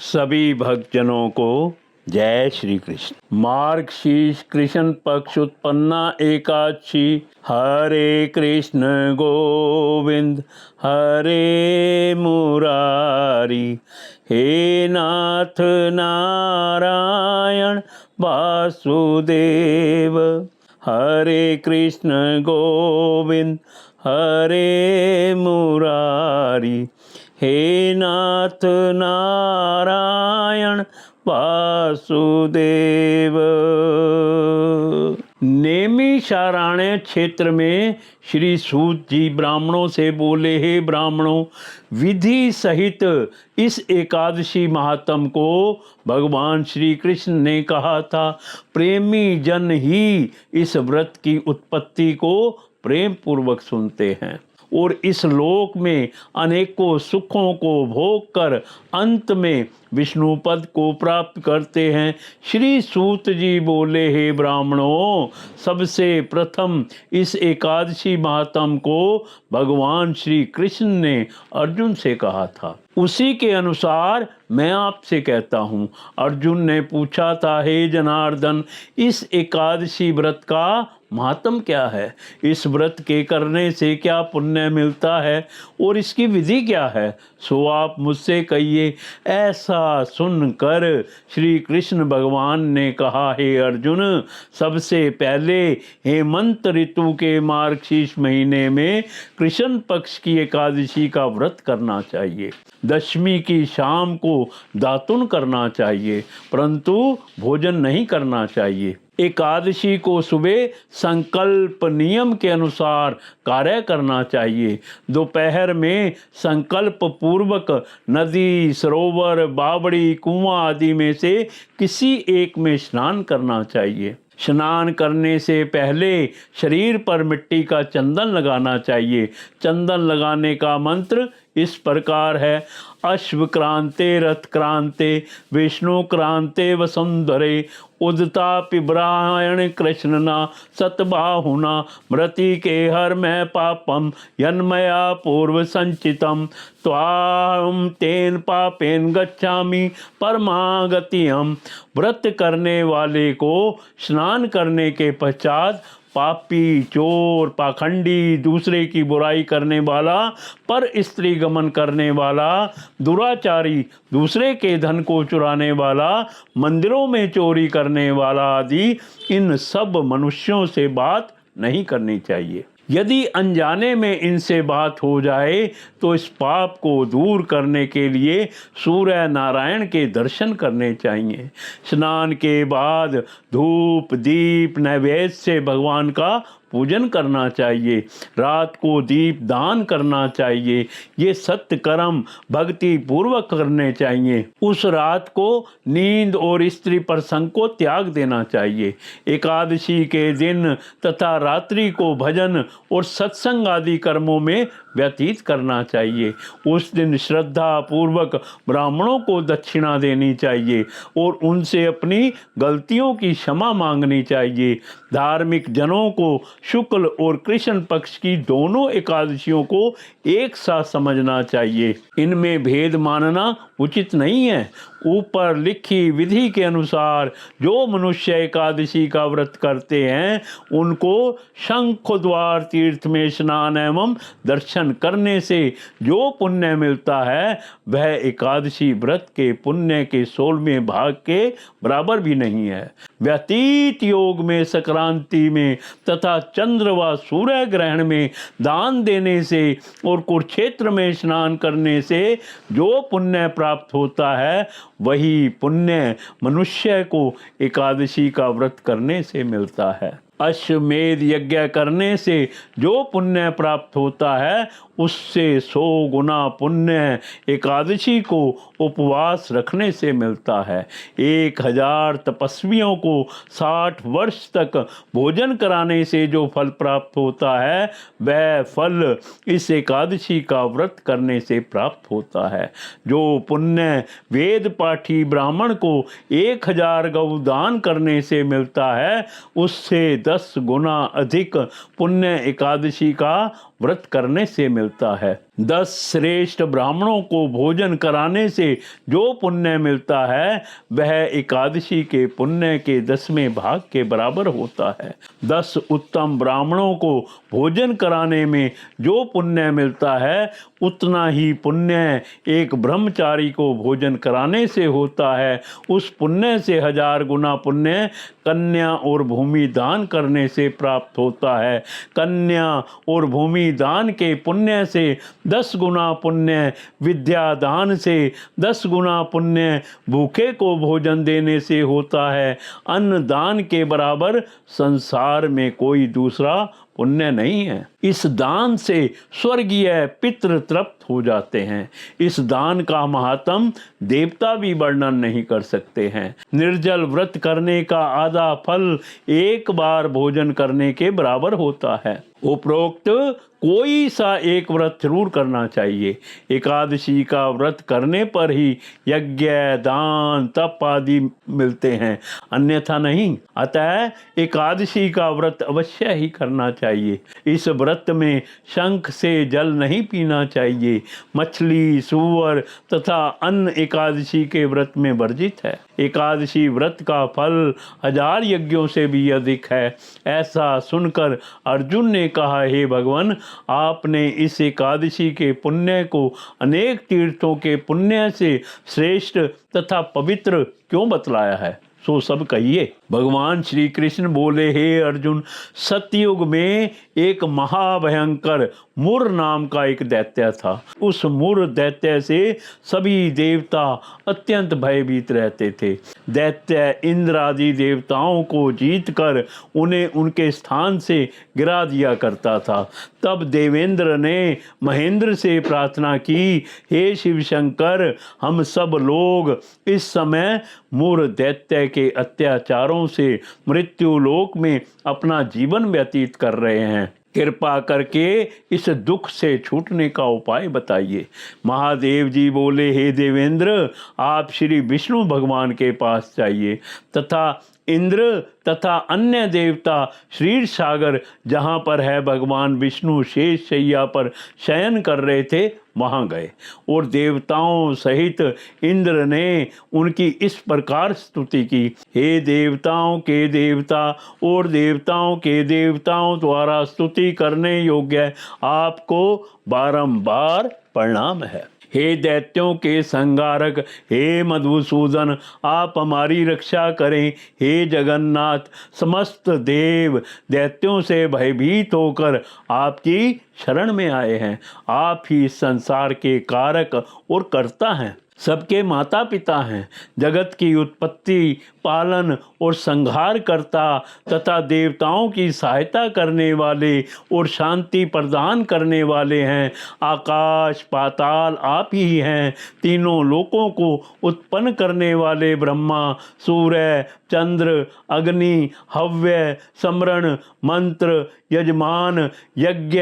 सभी भक्तजनों को जय श्री कृष्ण। मार्गशीर्ष कृष्ण पक्ष उत्पन्ना एकादशी। हरे कृष्ण गोविंद हरे मुरारी। हे नाथ नारायण वासुदेव। हरे कृष्ण गोविंद हरे मुरारी। हे नाथ नारायण वासुदेव। नैमिषारण्य क्षेत्र में श्री सूत जी ब्राह्मणों से बोले, हे ब्राह्मणों, विधि सहित इस एकादशी महात्म को भगवान श्री कृष्ण ने कहा था। प्रेमी जन ही इस व्रत की उत्पत्ति को प्रेम पूर्वक सुनते हैं और इस लोक में अनेकों सुखों को भोग कर अंत में विष्णु पद को प्राप्त करते हैं। श्री सूत जी बोले, हे ब्राह्मणों, सबसे प्रथम इस एकादशी महात्म को भगवान श्री कृष्ण ने अर्जुन से कहा था। उसी के अनुसार मैं आपसे कहता हूँ। अर्जुन ने पूछा था, हे जनार्दन, इस एकादशी व्रत का महात्म क्या है? इस व्रत के करने से क्या पुण्य मिलता है और इसकी विधि क्या है? सो आप मुझसे कहिए। ऐसा सुनकर श्री कृष्ण भगवान ने कहा, हे अर्जुन, सबसे पहले हेमंत ऋतु के मार्गशीर्ष महीने में कृष्ण पक्ष की एकादशी का व्रत करना चाहिए। दशमी की शाम को दातुन करना चाहिए, परंतु भोजन नहीं करना चाहिए। एकादशी को सुबह संकल्प नियम के अनुसार कार्य करना चाहिए। दोपहर में संकल्प पूर्वक नदी, सरोवर, बावड़ी, कुआं आदि में से किसी एक में स्नान करना चाहिए। स्नान करने से पहले शरीर पर मिट्टी का चंदन लगाना चाहिए। चंदन लगाने का मंत्र इस प्रकार है, अश्व क्रांते रथ क्रांते विष्णु क्रांते वसुंधरे उदता पिब्रायण कृष्णना सतबाहुना मृति के हर में पापम यन्मया पूर्व संचितम त्वाम तेन पापेन गच्छामि परमागतियम। व्रत करने वाले को स्नान करने के पश्चात पापी, चोर, पाखंडी, दूसरे की बुराई करने वाला, पर स्त्री गमन करने वाला, दुराचारी, दूसरे के धन को चुराने वाला, मंदिरों में चोरी करने वाला आदि इन सब मनुष्यों से बात नहीं करनी चाहिए। यदि अनजाने में इनसे बात हो जाए तो इस पाप को दूर करने के लिए सूर्य नारायण के दर्शन करने चाहिए। स्नान के बाद धूप, दीप, नैवेद्य से भगवान का पूजन करना चाहिए। रात को दीप दान करना चाहिए। ये सत्य कर्म भक्ति पूर्वक करने चाहिए। उस रात को नींद और स्त्री प्रसंग को त्याग देना चाहिए। एकादशी के दिन तथा रात्रि को भजन और सत्संग आदि कर्मों में व्यतीत करना चाहिए। उस दिन श्रद्धा पूर्वक ब्राह्मणों को दक्षिणा देनी चाहिए और उनसे अपनी गलतियों की क्षमा मांगनी चाहिए। धार्मिक जनों को शुक्ल और कृष्ण पक्ष की दोनों एकादशियों को एक साथ समझना चाहिए। इनमें भेद मानना उचित नहीं है। ऊपर लिखी विधि के अनुसार जो मनुष्य एकादशी का व्रत करते हैं उनको शंख द्वार तीर्थ में स्नान एवं दर्शन करने से जो पुण्य मिलता है वह एकादशी व्रत के पुण्य के 16वें भाग के बराबर भी नहीं है। व्यतीत योग में, संक्रांति में तथा चंद्र व सूर्य ग्रहण में दान देने से और कुरुक्षेत्र में स्नान करने से जो पुण्य प्राप्त होता है वही पुण्य मनुष्य को एकादशी का व्रत करने से मिलता है। अश्वमेध यज्ञ करने से जो पुण्य प्राप्त होता है उससे 100 गुना पुण्य एकादशी को उपवास रखने से मिलता है। 1000 तपस्वियों को 60 वर्ष तक भोजन कराने से जो फल प्राप्त होता है वह फल इस एकादशी का व्रत करने से प्राप्त होता है। जो पुण्य वेद पाठी ब्राह्मण को 1000 गौ दान करने से मिलता है उससे 10 गुना अधिक पुण्य एकादशी का व्रत करने से मिलता है। 10 श्रेष्ठ ब्राह्मणों को भोजन कराने से जो पुण्य मिलता है वह एकादशी के पुण्य के 10वें भाग के बराबर होता है। 10 उत्तम ब्राह्मणों को भोजन कराने में जो पुण्य मिलता है उतना ही पुण्य एक ब्रह्मचारी को भोजन कराने से होता है। उस पुण्य से 1000 गुना पुण्य कन्या और भूमि दान करने से प्राप्त होता है। कन्या और भूमि दान के पुण्य से 10 गुना पुण्य, विद्या दान से 10 गुना पुण्य भूखे को भोजन देने से होता है। अन्न दान के बराबर संसार में कोई दूसरा पुण्य नहीं है। इस दान से स्वर्गीय पितृ तृप्त हो जाते हैं। इस दान का महात्म देवता भी वर्णन नहीं कर सकते हैं। निर्जल व्रत करने का आधा फल एक बार भोजन करने के बराबर होता है। उपरोक्त कोई सा एक व्रत जरूर करना चाहिए। एकादशी का व्रत करने पर ही यज्ञ, दान, तप आदि मिलते हैं, अन्यथा नहीं। अतः एकादशी का व्रत अवश्य ही करना चाहिए। इस व्रत में शंख से जल नहीं पीना चाहिए। मछली, सूअर तथा अन्न एकादशी के व्रत में वर्जित है। एकादशी व्रत का फल 1000 यज्ञों से भी अधिक है। ऐसा सुनकर अर्जुन ने कहा, हे भगवान, आपने इस एकादशी के पुण्य को अनेक तीर्थों के पुण्य से श्रेष्ठ तथा पवित्र क्यों बतलाया है? सो सब कहिए। भगवान श्री कृष्ण बोले, हे अर्जुन, सतयुग में एक महाभयंकर मुर नाम का एक दैत्य था। उस मुर दैत्य से सभी देवता अत्यंत भयभीत रहते थे। दैत्य इंद्र आदि देवताओं को जीतकर उन्हें उनके स्थान से गिरा दिया करता था। तब देवेंद्र ने महेंद्र से प्रार्थना की, हे शिव शंकर, हम सब लोग इस समय मुर दैत्य के अत्याचारों से मृत्यु लोक में अपना जीवन व्यतीत कर रहे हैं। कृपा करके इस दुख से छूटने का उपाय बताइए। महादेव जी बोले, हे देवेंद्र, आप श्री विष्णु भगवान के पास जाइए तथा इंद्र तथा अन्य देवता क्षीर सागर जहाँ पर है भगवान विष्णु शेष शैया पर शयन कर रहे थे वहाँ गए और देवताओं सहित इंद्र ने उनकी इस प्रकार स्तुति की, हे देवताओं के देवता और देवताओं के देवताओं द्वारा स्तुति करने योग्य आपको बारंबार प्रणाम है। हे दैत्यों के संहारक, हे मधुसूदन, आप हमारी रक्षा करें। हे जगन्नाथ, समस्त देव दैत्यों से भयभीत होकर आपकी शरण में आए हैं। आप ही संसार के कारक और कर्ता हैं, सबके माता पिता हैं, जगत की उत्पत्ति, पालन और संहार करता तथा देवताओं की सहायता करने वाले और शांति प्रदान करने वाले हैं। आकाश पाताल आप ही हैं। तीनों लोकों को उत्पन्न करने वाले ब्रह्मा, सूर्य, चंद्र, अग्नि, हव्य, समरण, मंत्र, यजमान, यज्ञ,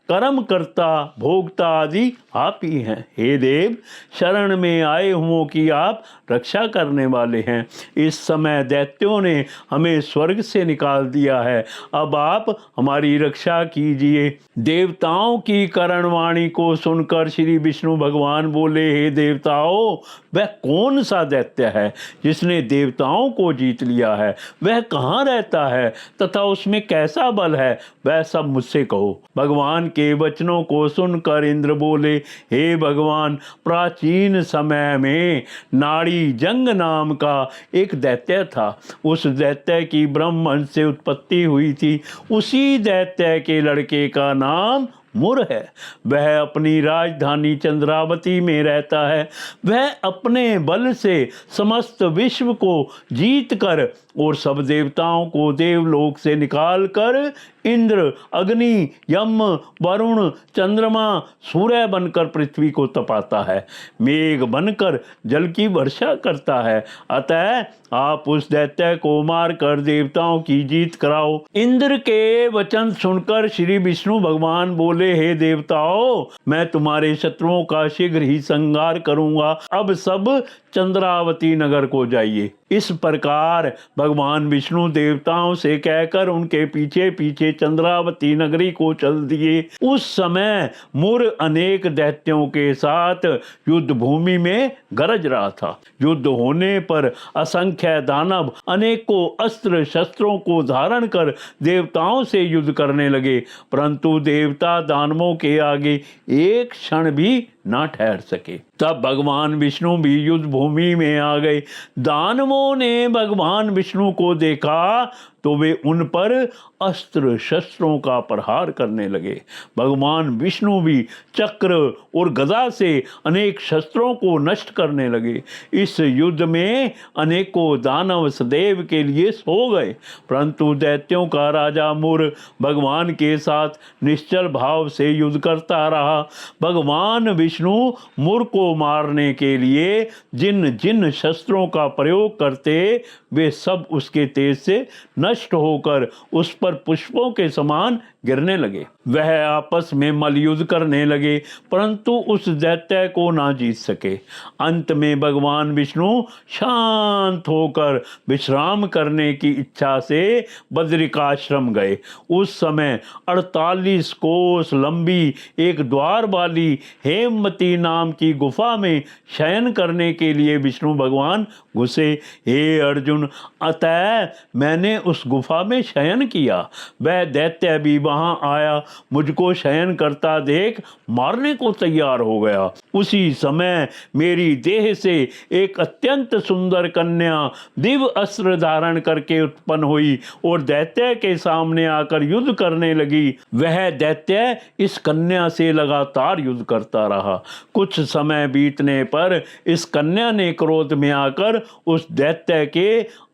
कर्मकर्ता, भोक्ता आदि आप ही हैं। हे देव, शरण में आए हुओं की आप रक्षा करने वाले हैं। इस समय दैत्यों ने हमें स्वर्ग से निकाल दिया है, अब आप हमारी रक्षा कीजिए। देवताओं की करणवाणी को सुनकर श्री विष्णु भगवान बोले, हे देवताओं, वह कौन सा दैत्य है जिसने देवताओं को जीत लिया है? वह कहाँ रहता है तथा उसमें कैसा बल है? वह सब मुझसे कहो। भगवान के वचनों को सुनकर इंद्र बोले, हे भगवान, प्राचीन समय में नाड़ी जंग नाम का एक दैत्य था। उस दैत्य की ब्रह्मवंश से उत्पत्ति हुई थी। उसी दैत्य के लड़के का नाम मुर है। वह अपनी राजधानी चंद्रावती में रहता है। वह अपने बल से समस्त विश्व को जीतकर और सब देवताओं को देवलोक से निकालकर इंद्र, अग्नि, यम, वरुण, चंद्रमा, सूर्य बनकर पृथ्वी को तपाता है, मेघ बनकर जल की वर्षा करता है। अतः आप उस दैत्य को मारकर देवताओं की जीत कराओ। इंद्र के वचन सुनकर श्री विष्णु भगवान बोले, हे देवताओं, मैं तुम्हारे शत्रुओं का शीघ्र ही संहार करूंगा। अब सब चंद्रावती नगर को जाइए। इस प्रकार भगवान विष्णु देवताओं से कहकर उनके पीछे पीछे चंद्रावती नगरी को चल दिए। उस समय मुर अनेक दैत्यों के साथ युद्ध भूमि में गरज रहा था। युद्ध होने पर असंख्य दानव अनेकों अस्त्र शस्त्रों को धारण कर देवताओं से युद्ध करने लगे, परंतु देवता दानवों के आगे एक क्षण भी ना ठहर सके। तब भगवान विष्णु भी युद्ध भूमि में आ गए। दानवों ने भगवान विष्णु को देखा तो वे उन पर अस्त्र शस्त्रों का प्रहार करने लगे। भगवान विष्णु भी चक्र और गदा से अनेक शस्त्रों को नष्ट करने लगे। इस युद्ध में अनेकों दानव सदैव के लिए सो गए, परंतु दैत्यों का राजा मुर भगवान के साथ निश्चल भाव से युद्ध करता रहा। भगवान विष्णु मुर को मारने के लिए जिन जिन शस्त्रों का प्रयोग करते वे सब उसके तेज से नष्ट होकर उस पर पुष्पों के समान गिरने लगे। वह आपस में मल्लयुद्ध करने लगे, परंतु उस दैत्य को ना जीत सके। अंत में भगवान विष्णु शांत होकर विश्राम करने की इच्छा से बद्रिकाश्रम गए। उस समय 48 कोस लंबी एक द्वार वाली हेमवती नाम की गुफा में शयन करने के लिए विष्णु भगवान घुसे। हे अर्जुन, अतः मैंने उस गुफा में शयन किया। वह दैत्य भी वहां आया, मुझको शयन करता देख मारने को तैयार हो गया। उसी समय मेरी देह से एक अत्यंत सुंदर कन्या दिव्य अस्त्र धारण करके उत्पन्न हुई और दैत्य के सामने आकर युद्ध करने लगी। वह दैत्य इस कन्या से लगातार युद्ध करता रहा। कुछ समय बीतने पर इस कन्या ने क्रोध में आकर उस दैत्य के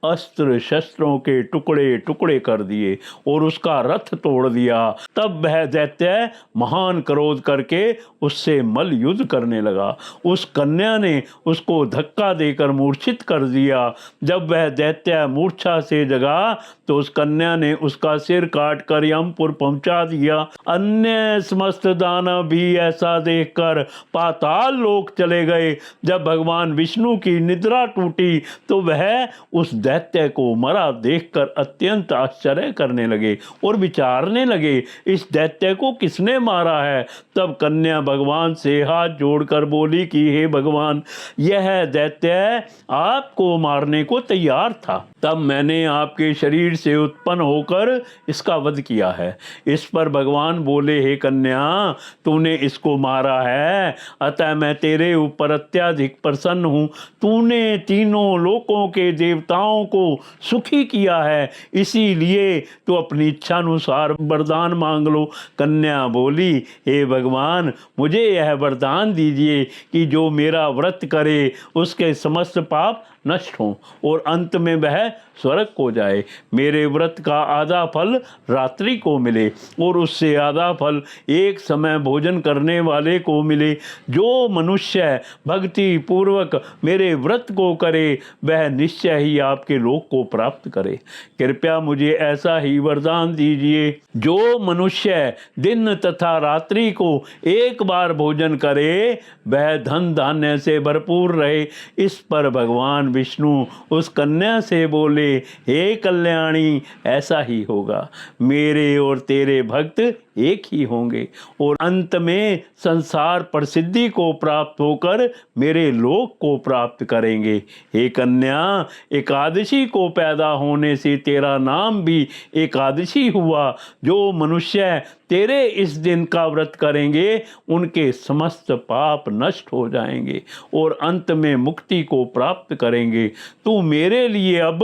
अस्त्र शस्त्रों के टुकड़े टुकड़े कर दिए और उसका रथ तोड़ दिया। तब वह दैत्य महान क्रोध करके उससे मल्ल युद्ध करने लगा। उस कन्या ने उसको धक्का देकर मूर्छित कर दिया। जब वह दैत्य मूर्छा से जगा तो उस कन्या ने उसका सिर काट कर यमपुर पहुंचा दिया। अन्य समस्त दानव भी ऐसा देखकर पाताल लोक चले गए। जब भगवान विष्णु की निद्रा टूटी तो वह उस दैत्य को मरा देखकर अत्यंत आश्चर्य करने लगे और विचारने लगे, इस दैत्य को किसने मारा है। तब कन्या भगवान से हाथ जोड़कर बोली कि हे भगवान, यह दैत्य आपको मारने को तैयार था, तब मैंने आपके शरीर से उत्पन्न होकर इसका वध किया है। इस पर भगवान बोले, हे कन्या, तूने इसको मारा है, अतः मैं तेरे ऊपर अत्यधिक प्रसन्न हूँ। तूने तीनों लोकों के देवताओं को सुखी किया है, इसीलिए तो अपनी इच्छा अनुसार वरदान मांग लो। कन्या बोली, हे भगवान, मुझे यह वरदान दीजिए कि जो मेरा व्रत करे उसके समस्त पाप नष्ट हों और अंत में वह स्वर्ग को जाए। मेरे व्रत का आधा फल रात्रि को मिले और उससे आधा फल एक समय भोजन करने वाले को मिले। जो मनुष्य भक्ति पूर्वक मेरे व्रत को करे वह निश्चय ही आपके लोक को प्राप्त करे। कृपया मुझे ऐसा ही वरदान दीजिए। जो मनुष्य दिन तथा रात्रि को एक बार भोजन करे वह धन धान्य से भरपूर रहे। इस पर भगवान विष्णु उस कन्या से बोले, हे कल्याणी, ऐसा ही होगा। मेरे और तेरे भक्त एक ही होंगे और अंत में संसार प्रसिद्धि को प्राप्त होकर मेरे लोक को प्राप्त करेंगे। हे कन्या, एकादशी को पैदा होने से तेरा नाम भी एकादशी हुआ। जो मनुष्य तेरे इस दिन का व्रत करेंगे उनके समस्त पाप नष्ट हो जाएंगे और अंत में मुक्ति को प्राप्त करेंगे। तू मेरे लिए अब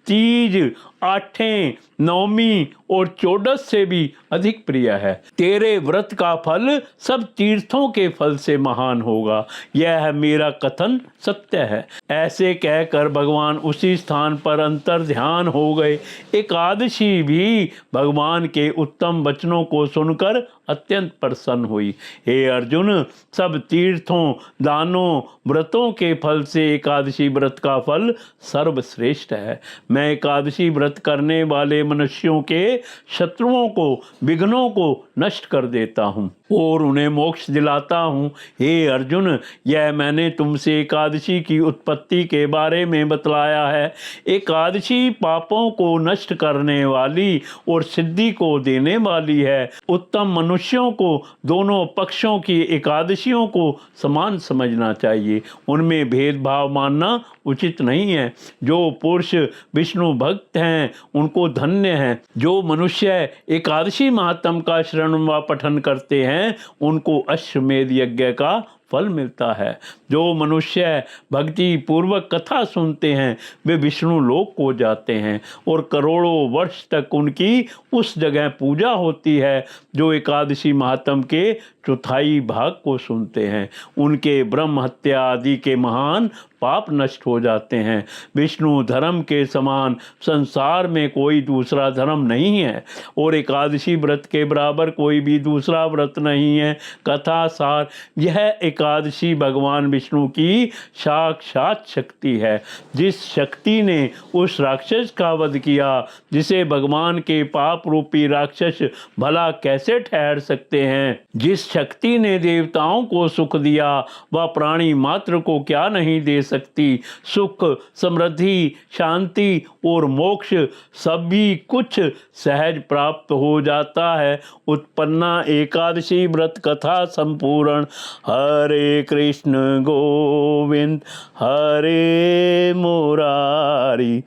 तीज, आठें, नवमी और चौदस से भी अधिक प्रिय है। तेरे व्रत का फल सब तीर्थों के फल से महान होगा। यह मेरा कथन सत्य है। ऐसे कहकर भगवान उसी स्थान पर अंतर ध्यान हो गए। एकादशी भी भगवान के उत्तम वचनों को सुनकर अत्यंत प्रसन्न हुई। हे अर्जुन, सब तीर्थों, दानों, व्रतों के फल से एकादशी व्रत का फल सर्वश्रेष्ठ है। मैं एकादशी व्रत व्रत करने वाले मनुष्यों के शत्रुओं को, विघ्नों को नष्ट कर देता हूँ और उन्हें मोक्ष दिलाता हूँ। हे अर्जुन, यह मैंने तुमसे एकादशी की उत्पत्ति के बारे में बतलाया है। एकादशी पापों को नष्ट करने वाली और सिद्धि को देने वाली है। उत्तम मनुष्यों को दोनों पक्षों की एकादशियों को समान समझना चाहिए, उनमें भेदभाव मानना उचित नहीं है। जो पुरुष विष्णु भक्त हैं उनको धन्य हैं। जो मनुष्य एकादशी महात्म का श्रवण व पठन करते हैं उनको अश्वमेध यज्ञ का फल मिलता है। जो मनुष्य भक्ति पूर्वक कथा सुनते हैं वे विष्णु लोक को जाते हैं और करोड़ों वर्ष तक उनकी उस जगह पूजा होती है। जो एकादशी महात्म के चौथाई भाग को सुनते हैं उनके ब्रह्म हत्या आदि के महान पाप नष्ट हो जाते हैं। विष्णु धर्म के समान संसार में कोई दूसरा धर्म नहीं है और एकादशी व्रत के बराबर कोई भी दूसरा व्रत नहीं है। कथा सार, यह एकादशी भगवान विष्णु की साक्षात शक्ति है। जिस शक्ति ने उस राक्षस का वध किया जिसे भगवान के पाप रूपी राक्षस भला कैसे ठहर सकते हैं। जिस शक्ति ने देवताओं को सुख दिया वह प्राणी मात्र को क्या नहीं दे सकती। सुख, समृद्धि, शांति और मोक्ष सभी कुछ सहज प्राप्त हो जाता है। उत्पन्ना एकादशी व्रत कथा संपूर्ण। हरे कृष्ण गोविंद हरे मुरारी,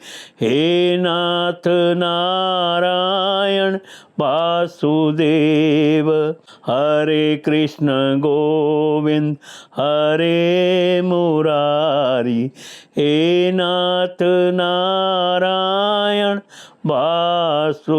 हे नाथ नारायण वासुदेव। हरे कृष्ण गोविंद हरे मुरारी, हे नाथ नारायण वासुदेव।